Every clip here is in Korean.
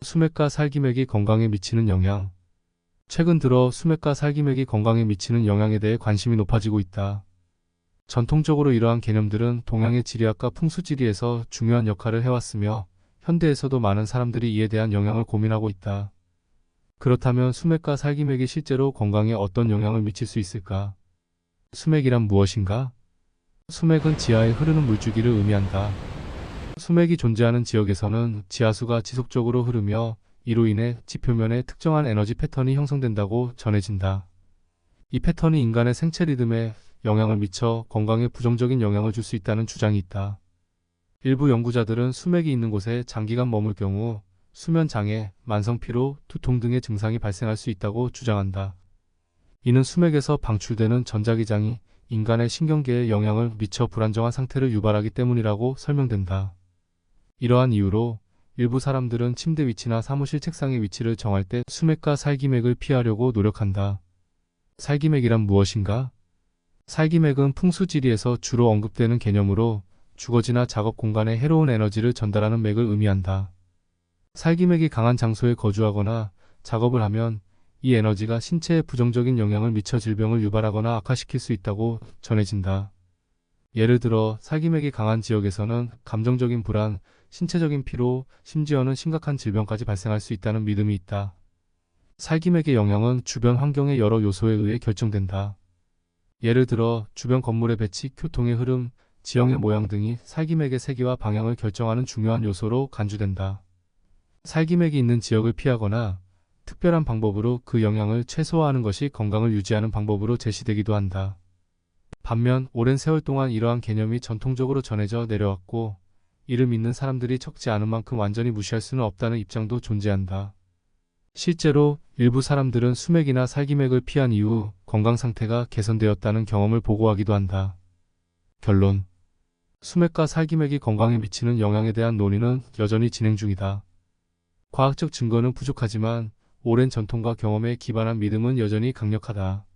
수맥과 살기맥이 건강에 미치는 영향. 최근 들어 수맥과 살기맥이 건강에 미치는 영향에 대해 관심이 높아지고 있다. 전통적으로 이러한 개념들은 동양의 지리학과 풍수지리에서 중요한 역할을 해왔으며 현대에서도 많은 사람들이 이에 대한 영향을 고민하고 있다. 그렇다면 수맥과 살기맥이 실제로 건강에 어떤 영향을 미칠 수 있을까? 수맥이란 무엇인가? 수맥은 지하에 흐르는 물줄기를 의미한다. 수맥이 존재하는 지역에서는 지하수가 지속적으로 흐르며 이로 인해 지표면에 특정한 에너지 패턴이 형성된다고 전해진다. 이 패턴이 인간의 생체 리듬에 영향을 미쳐 건강에 부정적인 영향을 줄 수 있다는 주장이 있다. 일부 연구자들은 수맥이 있는 곳에 장기간 머물 경우 수면 장애, 만성 피로, 두통 등의 증상이 발생할 수 있다고 주장한다. 이는 수맥에서 방출되는 전자기장이 인간의 신경계에 영향을 미쳐 불안정한 상태를 유발하기 때문이라고 설명된다. 이러한 이유로 일부 사람들은 침대 위치나 사무실 책상의 위치를 정할 때 수맥과 살기맥을 피하려고 노력한다. 살기맥이란 무엇인가? 살기맥은 풍수지리에서 주로 언급되는 개념으로 주거지나 작업 공간에 해로운 에너지를 전달하는 맥을 의미한다. 살기맥이 강한 장소에 거주하거나 작업을 하면 이 에너지가 신체에 부정적인 영향을 미쳐 질병을 유발하거나 악화시킬 수 있다고 전해진다. 예를 들어 살기맥이 강한 지역에서는 감정적인 불안, 신체적인 피로, 심지어는 심각한 질병까지 발생할 수 있다는 믿음이 있다. 살기맥의 영향은 주변 환경의 여러 요소에 의해 결정된다. 예를 들어 주변 건물의 배치, 교통의 흐름, 지형의 모양 등이 살기맥의 세기와 방향을 결정하는 중요한 요소로 간주된다. 살기맥이 있는 지역을 피하거나 특별한 방법으로 그 영향을 최소화하는 것이 건강을 유지하는 방법으로 제시되기도 한다. 반면 오랜 세월 동안 이러한 개념이 전통적으로 전해져 내려왔고 이를 믿는 사람들이 적지 않은 만큼 완전히 무시할 수는 없다는 입장도 존재한다. 실제로 일부 사람들은 수맥이나 살기맥을 피한 이후 건강 상태가 개선되었다는 경험을 보고하기도 한다. 결론. 수맥과 살기맥이 건강에 미치는 영향에 대한 논의는 여전히 진행 중이다. 과학적 증거는 부족하지만 오랜 전통과 경험에 기반한 믿음은 여전히 강력하다.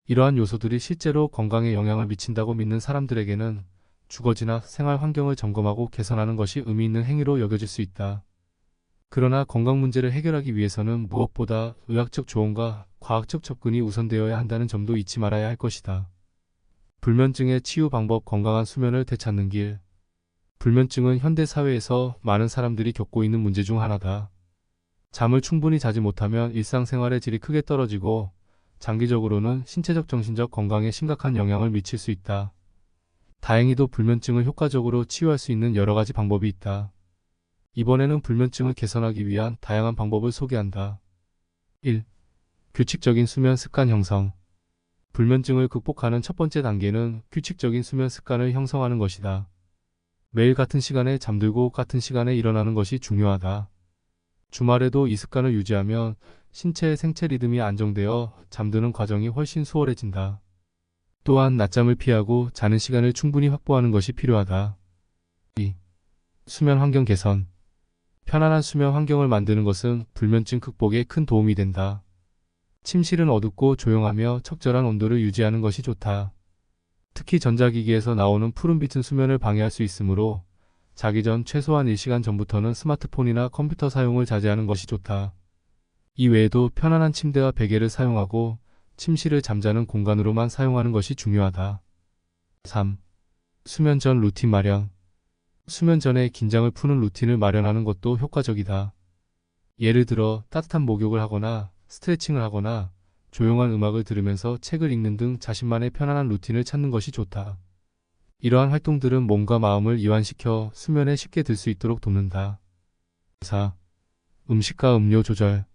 이러한 요소들이 실제로 건강에 영향을 미친다고 믿는 사람들에게는 주거지나 생활 환경을 점검하고 개선하는 것이 의미 있는 행위로 여겨질 수 있다. 그러나 건강 문제를 해결하기 위해서는 무엇보다 의학적 조언과 과학적 접근이 우선되어야 한다는 점도 잊지 말아야 할 것이다. 불면증의 치유 방법. 건강한 수면을 되찾는 길. 불면증은 현대 사회에서 많은 사람들이 겪고 있는 문제 중 하나다. 잠을 충분히 자지 못하면 일상생활의 질이 크게 떨어지고 장기적으로는 신체적 정신적 건강에 심각한 영향을 미칠 수 있다. 다행히도 불면증을 효과적으로 치유할 수 있는 여러 가지 방법이 있다. 이번에는 불면증을 개선하기 위한 다양한 방법을 소개한다. 1. 규칙적인 수면 습관 형성. 불면증을 극복하는 첫 번째 단계는 규칙적인 수면 습관을 형성하는 것이다. 매일 같은 시간에 잠들고 같은 시간에 일어나는 것이 중요하다. 주말에도 이 습관을 유지하면 신체의 생체 리듬이 안정되어 잠드는 과정이 훨씬 수월해진다. 또한 낮잠을 피하고 자는 시간을 충분히 확보하는 것이 필요하다. 2. 수면 환경 개선. 편안한 수면 환경을 만드는 것은 불면증 극복에 큰 도움이 된다. 침실은 어둡고 조용하며 적절한 온도를 유지하는 것이 좋다. 특히 전자기기에서 나오는 푸른빛은 수면을 방해할 수 있으므로 자기 전 최소한 1시간 전부터는 스마트폰이나 컴퓨터 사용을 자제하는 것이 좋다. 이 외에도 편안한 침대와 베개를 사용하고 침실을 잠자는 공간으로만 사용하는 것이 중요하다. 3. 수면 전 루틴 마련. 수면 전에 긴장을 푸는 루틴을 마련하는 것도 효과적이다. 예를 들어 따뜻한 목욕을 하거나 스트레칭을 하거나 조용한 음악을 들으면서 책을 읽는 등 자신만의 편안한 루틴을 찾는 것이 좋다. 이러한 활동들은 몸과 마음을 이완시켜 수면에 쉽게 들 수 있도록 돕는다. 4. 음식과 음료 조절.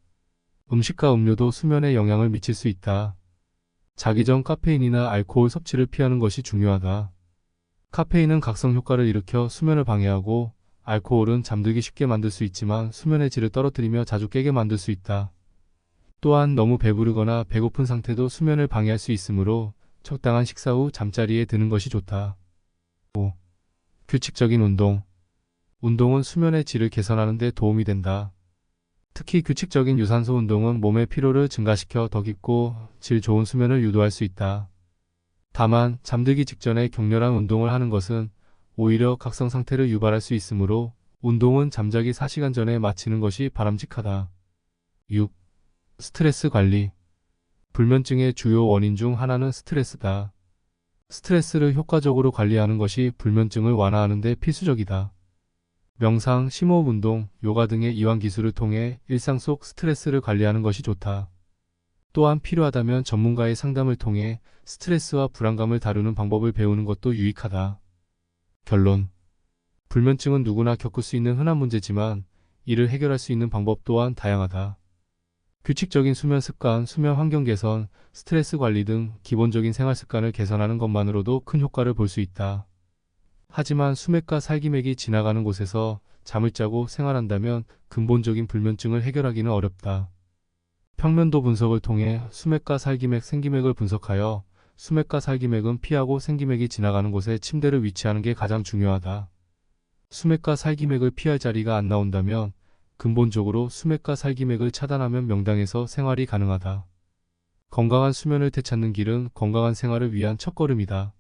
음식과 음료도 수면에 영향을 미칠 수 있다. 자기 전 카페인이나 알코올 섭취를 피하는 것이 중요하다. 카페인은 각성 효과를 일으켜 수면을 방해하고 알코올은 잠들기 쉽게 만들 수 있지만 수면의 질을 떨어뜨리며 자주 깨게 만들 수 있다. 또한 너무 배부르거나 배고픈 상태도 수면을 방해할 수 있으므로 적당한 식사 후 잠자리에 드는 것이 좋다. 5. 규칙적인 운동. 운동은 수면의 질을 개선하는 데 도움이 된다. 특히 규칙적인 유산소 운동은 몸의 피로를 증가시켜 더 깊고 질 좋은 수면을 유도할 수 있다. 다만 잠들기 직전에 격렬한 운동을 하는 것은 오히려 각성 상태를 유발할 수 있으므로 운동은 잠자기 4시간 전에 마치는 것이 바람직하다. 6. 스트레스 관리. 불면증의 주요 원인 중 하나는 스트레스다. 스트레스를 효과적으로 관리하는 것이 불면증을 완화하는 데 필수적이다. 명상, 심호흡 운동, 요가 등의 이완 기술을 통해 일상 속 스트레스를 관리하는 것이 좋다. 또한 필요하다면 전문가의 상담을 통해 스트레스와 불안감을 다루는 방법을 배우는 것도 유익하다. 결론. 불면증은 누구나 겪을 수 있는 흔한 문제지만 이를 해결할 수 있는 방법 또한 다양하다. 규칙적인 수면 습관, 수면 환경 개선, 스트레스 관리 등 기본적인 생활 습관을 개선하는 것만으로도 큰 효과를 볼 수 있다. 하지만 수맥과 살기맥이 지나가는 곳에서 잠을 자고 생활한다면 근본적인 불면증을 해결하기는 어렵다. 평면도 분석을 통해 수맥과 살기맥, 생기맥을 분석하여 수맥과 살기맥은 피하고 생기맥이 지나가는 곳에 침대를 위치하는 게 가장 중요하다. 수맥과 살기맥을 피할 자리가 안 나온다면 근본적으로 수맥과 살기맥을 차단하면 명당에서 생활이 가능하다. 건강한 수면을 되찾는 길은 건강한 생활을 위한 첫걸음이다.